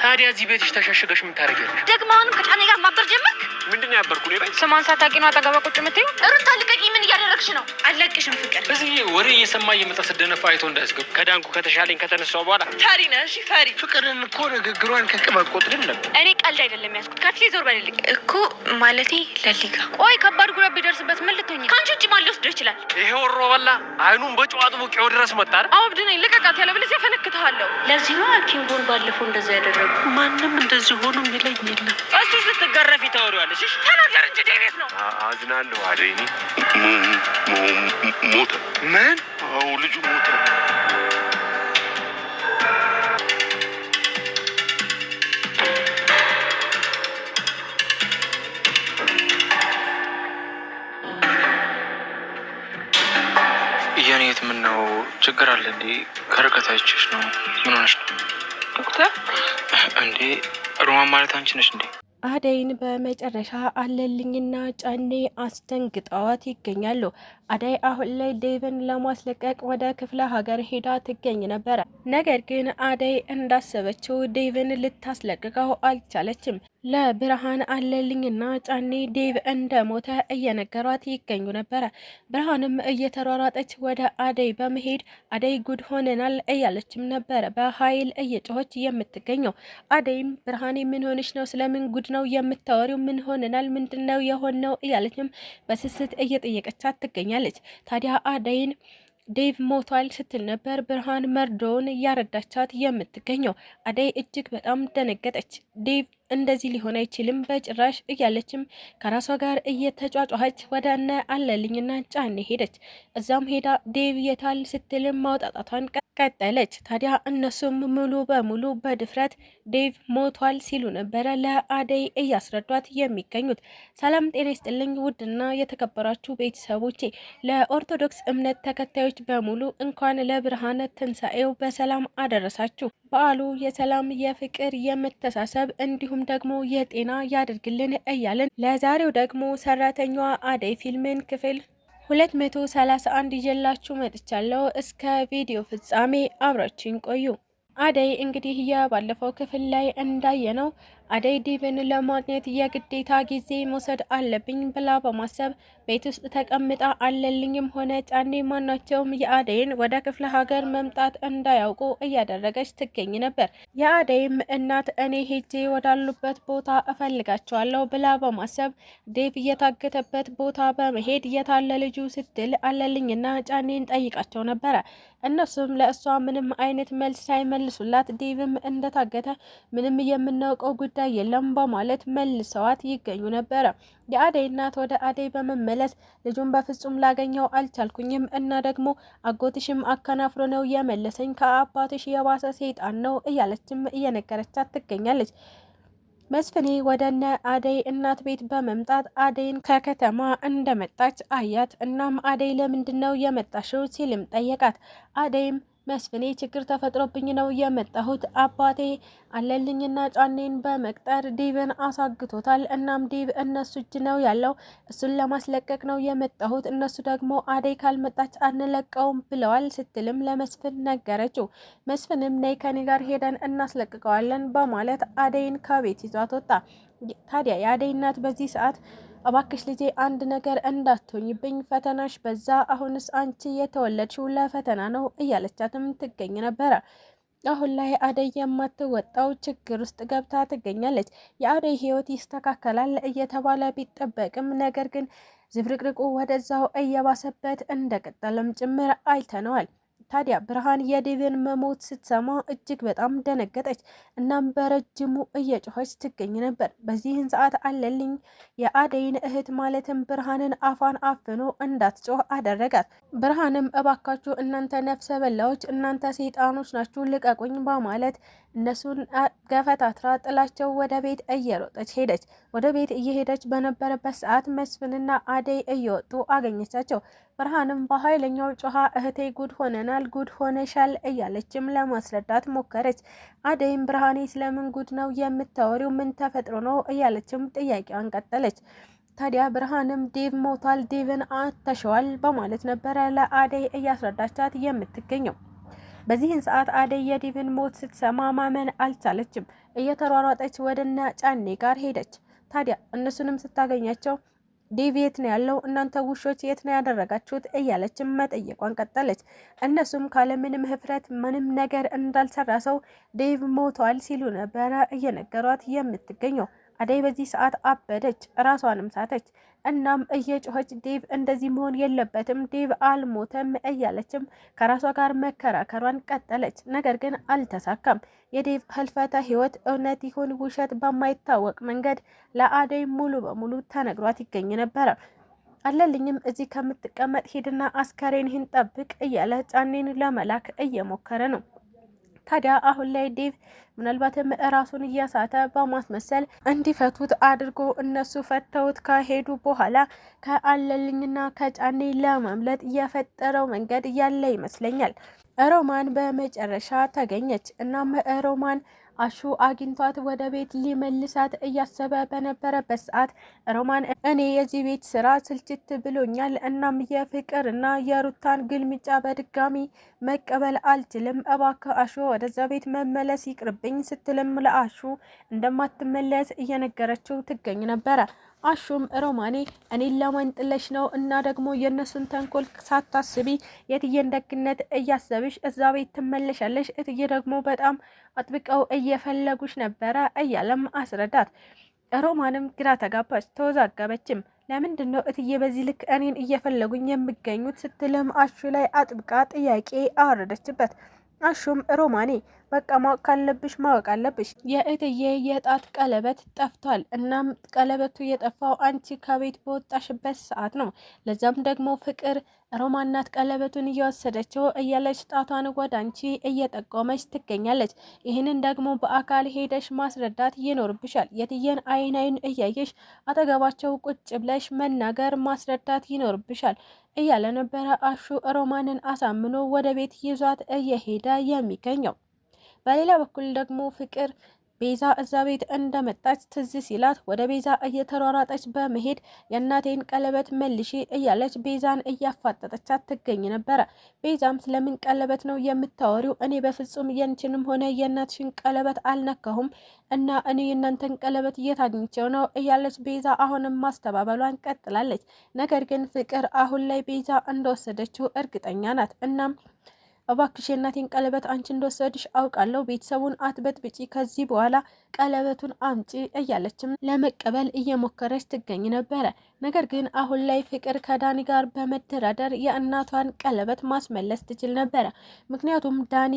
ታዲያ እዚህ ቤትሽ ተሸሽገሽ ምን ታረጊያለሽ? ደግሞ አሁንም ከጫኔ ጋር ማበር ጀመርክ? ምንድነው ያበርኩ? ለባይ ስሟን ሳታውቂ ነው አጠገቧ ቁጭ የምትይው? ሩታ ልቀቂ! ምን እያደረግሽ ነው? አለቅሽም ፍቅር። እዚህ ወሬ እየሰማ እየመጣ ስደነፋ አይቶ እንዳያስገቡ። ከዳንኩ ከተሻለኝ ከተነሳው በኋላ ፈሪ ነህ? እሺ ፈሪ። ፍቅርን እኮ ንግግሯን ከቅባት ቆጥረን ነበር። እኔ ቀልድ አይደለም ያዝኩት። ከፊቴ ዞር በልልኝ እኮ ማለቴ ለሊጋ። ቆይ ከባድ ጉዳት ቢደርስበት ምን ልትሆኚ? ካንቺ ውጭ ማን ሊወስደው ይችላል? ይሄ ወሮ በላ አይኑን በጨዋጥ ቡቄው ድረስ መጣር። አውብድ ነኝ። ልቀቃት፣ ያለበለዚያ ፈነክተሃለሁ። ለዚህ ነው ኪንጎን ባለፈው እንደዛ ያደረጉ። ማንም እንደዚህ ሆኖ የሚለኝ የለም። እሱ ስትገረፊ ታወሪዋለሽ። እሺ ተናገር እንጂ ዴቪድ ነው። አዝናለሁ። አደይኒ ሞተ። ምን? አዎ ልጁ ሞተ። የኔት ምን ነው ችግር አለ እንዴ? ከርቀት አይቼሽ ነው። ምን ሆነሽ ነው ዶክተር? እንዴ ሮማን ማለት አንቺ ነሽ እንዴ? አደይን በመጨረሻ አለልኝና ጫኔ አስደንግጠዋት ይገኛሉ። አደይ አሁን ላይ ዴቭን ለማስለቀቅ ወደ ክፍለ ሀገር ሄዳ ትገኝ ነበረ። ነገር ግን አደይ እንዳሰበችው ዴቭን ልታስለቅቀው አልቻለችም። ለብርሃን አለልኝና ጫኔ ዴቭ እንደሞተ እየነገሯት ይገኙ ነበረ። ብርሃንም እየተሯሯጠች ወደ አደይ በመሄድ አደይ ጉድ ሆነናል እያለችም ነበረ በኃይል እየጮኸች የምትገኘው። አደይም ብርሃኔ ምን ሆነች ነው? ስለምን ጉድ ነው የምታወሪው? ምን ሆነናል? ምንድነው የሆነው? እያለችም በስስት እየጠየቀቻት ትገኛለች። ታዲያ አደይን ዴቭ ሞቷል ስትል ነበር ብርሃን መርዶውን እያረዳቻት የምትገኘው። አደይ እጅግ በጣም ደነገጠች። ዴቭ እንደዚህ ሊሆን አይችልም በጭራሽ እያለችም ከራሷ ጋር እየተጫጫኸች ወደ እነ አለልኝና ጫኔ ሄደች። እዛም ሄዳ ዴቭ የታል ስትልም ማውጣጣቷን ቀጠለች። ታዲያ እነሱም ሙሉ በሙሉ በድፍረት ዴቭ ሞቷል ሲሉ ነበረ ለአደይ እያስረዷት የሚገኙት። ሰላም ጤና ይስጥልኝ ውድና የተከበራችሁ ቤተሰቦቼ፣ ለኦርቶዶክስ እምነት ተከታዮች በሙሉ እንኳን ለብርሃነ ትንሣኤው በሰላም አደረሳችሁ። በዓሉ የሰላም የፍቅር የመተሳሰብ እንዲሁም ደግሞ የጤና ያድርግልን እያለን ለዛሬው ደግሞ ሰራተኛዋ አደይ ፊልምን ክፍል 231 ይዤላችሁ መጥቻለሁ። እስከ ቪዲዮ ፍጻሜ አብራችሁን ቆዩ። አደይ እንግዲህ የባለፈው ክፍል ላይ እንዳየነው አደይ ዴቭን ለማግኘት የግዴታ ጊዜ መውሰድ አለብኝ ብላ በማሰብ ቤት ውስጥ ተቀምጣ አለልኝም ሆነ ጫኔ ማናቸውም የአደይን ወደ ክፍለ ሀገር መምጣት እንዳያውቁ እያደረገች ትገኝ ነበር። የአደይም እናት እኔ ሄጄ ወዳሉበት ቦታ እፈልጋቸዋለሁ ብላ በማሰብ ዴቭ እየታገተበት ቦታ በመሄድ የታለ ልጁ ስትል አለልኝና ጫኔን ጠይቃቸው ነበረ። እነሱም ለእሷ ምንም አይነት መልስ ሳይመልሱላት ዴቭም እንደታገተ ምንም የምናውቀው ጉዳይ የለም በማለት መልሰዋት ይገኙ ነበረ። የአደይ እናት ወደ አደይ በመመለስ ልጁን በፍጹም ላገኘው አልቻልኩኝም እና ደግሞ አጎትሽም አከናፍሮ ነው የመለሰኝ፣ ከአባትሽ የባሰ ሰይጣን ነው እያለችም እየነገረቻት ትገኛለች። መስፍኔ ወደነ አደይ እናት ቤት በመምጣት አደይን ከከተማ እንደመጣች አያት። እናም አደይ ለምንድነው የመጣሽው ሲልም ጠየቃት። አደይም መስፍኔ ችግር ተፈጥሮብኝ ነው የመጣሁት። አባቴ አለልኝና ጫኔን በመቅጠር ዴቭን አሳግቶታል። እናም ዴቭ እነሱ እጅ ነው ያለው። እሱን ለማስለቀቅ ነው የመጣሁት። እነሱ ደግሞ አደይ ካልመጣች አንለቀውም ብለዋል ስትልም ለመስፍን ነገረችው። መስፍንም ነይ ከኔ ጋር ሄደን እናስለቅቀዋለን በማለት አደይን ከቤት ይዟት ወጣ። ታዲያ የአደይ እናት በዚህ ሰዓት እባክሽ ልጄ አንድ ነገር እንዳትሆኝብኝ፣ ፈተናሽ በዛ፣ አሁንስ አንቺ የተወለድሽው ለፈተና ነው እያለቻትም ትገኝ ነበረ። አሁን ላይ አደይ የማትወጣው ችግር ውስጥ ገብታ ትገኛለች። የአደይ ሕይወት ይስተካከላል እየተባለ ቢጠበቅም ነገር ግን ዝብርቅርቁ ወደዛው እየባሰበት እንደቀጠለም ጭምር አይተነዋል። ታዲያ ብርሃን የዴቭን መሞት ስትሰማ እጅግ በጣም ደነገጠች። እናም በረጅሙ እየጮኸች ትገኝ ነበር። በዚህን ሰዓት አለልኝ የአደይን እህት ማለትም ብርሃንን አፏን አፍኖ እንዳትጮህ አደረጋት። ብርሃንም እባካችሁ እናንተ ነፍሰ በላዎች፣ እናንተ ሰይጣኖች ናችሁ፣ ልቀቁኝ በማለት እነሱን ገፈታትራ ጥላቸው ወደ ቤት እየሮጠች ሄደች። ወደ ቤት እየሄደች በነበረበት ሰዓት መስፍንና አደይ እየወጡ አገኘቻቸው። ብርሃንም በኃይለኛው ጮሃ እህቴ ጉድ ሆነናል፣ ጉድ ሆነሻል እያለችም ለማስረዳት ሞከረች። አደይም ብርሃኔ ስለምን ጉድ ነው የምታወሪው? ምን ተፈጥሮ ነው እያለችም ጥያቄዋን ቀጠለች። ታዲያ ብርሃንም ዴቭ ሞቷል፣ ዴቭን አተሸዋል በማለት ነበረ ለአደይ እያስረዳቻት የምትገኘው። በዚህን ሰዓት አደይ የዴቭን ሞት ስትሰማ ማመን አልቻለችም። እየተሯሯጠች ወደነ ጫኔ ጋር ሄደች። ታዲያ እነሱንም ስታገኛቸው ዴቭ የት ነው ያለው? እናንተ ውሾች የት ነው ያደረጋችሁት? እያለችም መጠየቋን ቀጠለች። እነሱም ካለምንም ህፍረት ምንም ነገር እንዳልሰራ ሰው ዴቭ ሞቷል ሲሉ ነበረ እየነገሯት የምትገኘው። አደይ በዚህ ሰዓት አበደች፣ ራሷንም ሳተች። እናም እየጮኸች ዴቭ እንደዚህ መሆን የለበትም፣ ዴቭ አልሞተም እያለችም ከራሷ ጋር መከራከሯን ቀጠለች። ነገር ግን አልተሳካም። የዴቭ ህልፈተ ህይወት እውነት ይሁን ውሸት በማይታወቅ መንገድ ለአደይ ሙሉ በሙሉ ተነግሯት ይገኝ ነበረ። አለልኝም እዚህ ከምትቀመጥ ሂድና አስከሬንህን ጠብቅ እያለ ጫኔን ለመላክ እየሞከረ ነው። ታዲያ አሁን ላይ ዴቭ ምናልባትም ራሱን እያሳተ በማስመሰል እንዲፈቱት አድርጎ እነሱ ፈተውት ከሄዱ በኋላ ከአለልኝና ከጫኔ ለማምለጥ የፈጠረው መንገድ ያለ ይመስለኛል። ሮማን በመጨረሻ ተገኘች። እናም ሮማን አሹ አግኝቷት ወደ ቤት ሊመልሳት እያሰበ በነበረበት ሰዓት ሮማን እኔ የዚህ ቤት ስራ ስልችት ብሎኛል፣ እናም የፍቅርና የሩታን ግልምጫ በድጋሚ መቀበል አልችልም፣ እባክህ አሹ ወደዛ ቤት መመለስ ይቅርብኝ ስትልም ለአሹ እንደማትመለስ እየነገረችው ትገኝ ነበረ። አሹም ሮማኔ እኔን ለማንጥለሽ ነው እና ደግሞ የእነሱን ተንኮል ሳታስቢ የትዬን ደግነት እያሰብሽ እዛ ቤት ትመለሻለሽ፣ እትዬ ደግሞ በጣም አጥብቀው እየፈለጉሽ ነበረ እያለም አስረዳት። ሮማንም ግራ ተጋባች፣ ተወዛገበችም። ለምንድን ነው እትዬ በዚህ ልክ እኔን እየፈለጉኝ የሚገኙት ስትልም አሹ ላይ አጥብቃ ጥያቄ አወረደችበት። አሹም ሮማኔ በቃ ማወቅ ካለብሽ ማወቅ አለብሽ፣ የእትዬ የጣት ቀለበት ጠፍቷል። እናም ቀለበቱ የጠፋው አንቺ ከቤት በወጣሽበት ሰዓት ነው። ለዛም ደግሞ ፍቅር ሮማን ናት ቀለበቱን እየወሰደችው እያለች ጣቷን ወደ አንቺ እየጠቆመች ትገኛለች። ይህንን ደግሞ በአካል ሄደሽ ማስረዳት ይኖርብሻል። የትዬን አይን እያየሽ አጠገባቸው ቁጭ ብለሽ መናገር ማስረዳት ይኖርብሻል እያለ ነበረ አሹ ሮማንን አሳምኖ ወደ ቤት ይዟት እየሄደ የሚገኘው። በሌላ በኩል ደግሞ ፍቅር ቤዛ እዛ ቤት እንደመጣች ትዝ ሲላት ወደ ቤዛ እየተሯሯጠች በመሄድ የእናቴን ቀለበት መልሺ እያለች ቤዛን እያፋጠጠቻት ትገኝ ነበረ። ቤዛም ስለምን ቀለበት ነው የምታወሪው? እኔ በፍጹም የንችንም ሆነ የእናትሽን ቀለበት አልነካሁም እና እኔ የእናንተን ቀለበት እየታግኝቸው ነው እያለች ቤዛ አሁንም ማስተባበሏን ቀጥላለች። ነገር ግን ፍቅር አሁን ላይ ቤዛ እንደወሰደችው እርግጠኛ ናት። እናም እባክሽ የእናቴን ቀለበት አንቺ እንደወሰድሽ አውቃለሁ፣ ቤተሰቡን አትበጥብጪ፣ ከዚህ በኋላ ቀለበቱን አምጪ እያለችም ለመቀበል እየሞከረች ትገኝ ነበረ። ነገር ግን አሁን ላይ ፍቅር ከዳኒ ጋር በመደራደር የእናቷን ቀለበት ማስመለስ ትችል ነበረ። ምክንያቱም ዳኒ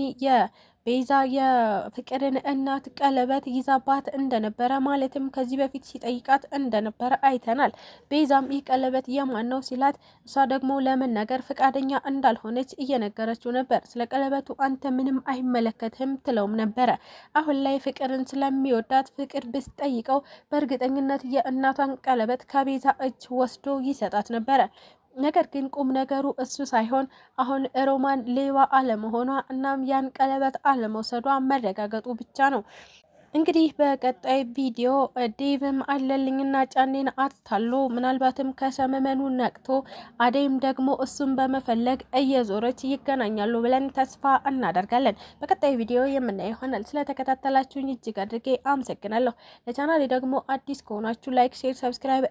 ቤዛ የፍቅርን እናት ቀለበት ይዛባት እንደነበረ ማለትም ከዚህ በፊት ሲጠይቃት እንደነበረ አይተናል። ቤዛም ይህ ቀለበት የማን ነው ሲላት እሷ ደግሞ ለመናገር ፈቃደኛ እንዳልሆነች እየነገረችው ነበር። ስለ ቀለበቱ አንተ ምንም አይመለከትህም ትለውም ነበረ። አሁን ላይ ፍቅርን ስለሚወዳት ፍቅር ብትጠይቀው በእርግጠኝነት የእናቷን ቀለበት ከቤዛ እጅ ወስዶ ይሰጣት ነበረ። ነገር ግን ቁም ነገሩ እሱ ሳይሆን አሁን ሮማን ሌባ አለመሆኗ እናም ያን ቀለበት አለመውሰዷ መረጋገጡ ብቻ ነው። እንግዲህ በቀጣይ ቪዲዮ ዴቭም አለልኝና ጫኔን አታሎ ምናልባትም ከሰመመኑ ነቅቶ አደይም ደግሞ እሱን በመፈለግ እየዞረች ይገናኛሉ ብለን ተስፋ እናደርጋለን። በቀጣይ ቪዲዮ የምናየው ይሆናል። ስለተከታተላችሁኝ እጅግ አድርጌ አመሰግናለሁ። ለቻናሌ ደግሞ አዲስ ከሆናችሁ ላይክ፣ ሼር፣ ሰብስክራይብ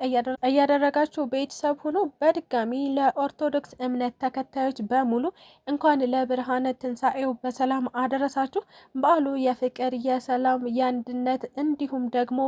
እያደረጋችሁ ቤተሰብ ሆኖ በድጋሚ ለኦርቶዶክስ እምነት ተከታዮች በሙሉ እንኳን ለብርሃነ ትንሣኤው በሰላም አደረሳችሁ። በዓሉ የፍቅር የሰላም አንድነት እንዲሁም ደግሞ